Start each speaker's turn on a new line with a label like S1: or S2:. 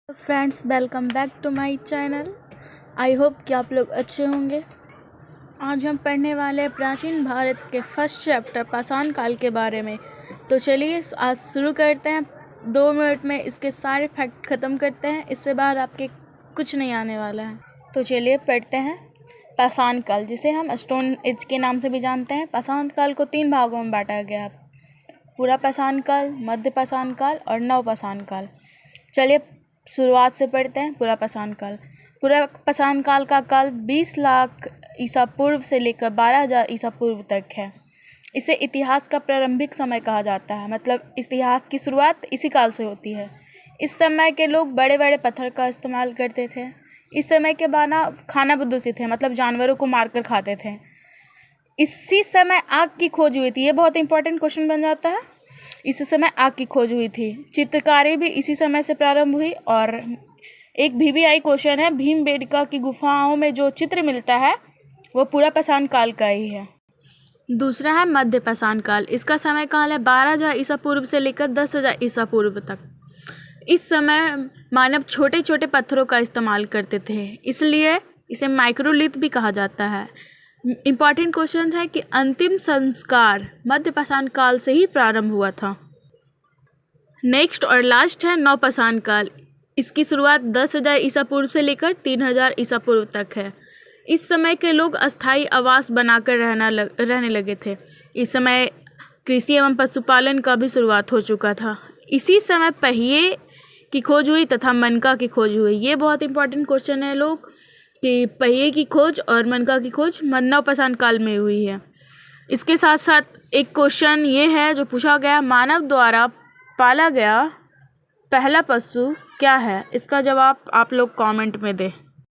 S1: Friends, welcome back to my channel. I hope कि आप लोग अच्छे होंगे। आज हम पढ़ने वाले हैं प्राचीन भारत के फर्स्ट चैप्टर पाषाण काल के बारे में। तो चलिए आज शुरू करते हैं। 2 मिनट में इसके सारे फैक्ट ख़त्म करते हैं, इससे बाहर आपके कुछ नहीं आने वाला है। तो चलिए पढ़ते हैं। पाषाण काल, जिसे हम स्टोन एज के नाम से भी जानते हैं। पाषाण काल को 3 भागों में बांटा गया: पूरा पाषाण काल, मध्य पाषाण काल और नव पाषाण काल। चलिए शुरुआत से पढ़ते हैं। पूरा पाषाण काल। पूरा पाषाण काल का काल 20 लाख ईसा पूर्व से लेकर 12,000 ईसा पूर्व तक है। इसे इतिहास का प्रारंभिक समय कहा जाता है, मतलब इतिहास की शुरुआत इसी काल से होती है। इस समय के लोग बड़े बड़े पत्थर का इस्तेमाल करते थे। इस समय के खाना बदूसी थे, मतलब जानवरों को मारकर खाते थे। इसी समय आग की खोज हुई थी। ये बहुत इंपॉर्टेंट क्वेश्चन बन जाता है। इसी समय आग की खोज हुई थी। चित्रकारी भी इसी समय से प्रारंभ हुई। और एक VVI क्वेश्चन है, भीमबेटका की गुफाओं में जो चित्र मिलता है वो पूरा पाषाण काल का ही है। दूसरा है मध्य पाषाण काल। इसका समय काल है 12,000 ईसा पूर्व से लेकर 10,000 ईसा पूर्व तक। इस समय मानव छोटे छोटे पत्थरों का इस्तेमाल करते थे, इसलिए इसे माइक्रोलिथ भी कहा जाता है। इम्पॉर्टेंट क्वेश्चन है कि अंतिम संस्कार मध्य पाषाण काल से ही प्रारंभ हुआ था। नेक्स्ट और लास्ट है नव पाषाण काल। इसकी शुरुआत 10,000 ईसा पूर्व से लेकर 3,000 ईसा पूर्व तक है। इस समय के लोग अस्थायी आवास बनाकर रहने लगे थे। इस समय कृषि एवं पशुपालन का भी शुरुआत हो चुका था। इसी समय पहिए की खोज हुई तथा मनका की खोज हुई। ये बहुत इंपॉर्टेंट क्वेश्चन है लोग कि पहिए की खोज और मनका की खोज नव पाषाण काल में हुई है। इसके साथ साथ एक क्वेश्चन ये है जो पूछा गया, मानव द्वारा पाला गया पहला पशु क्या है? इसका जवाब आप लोग कमेंट में दें।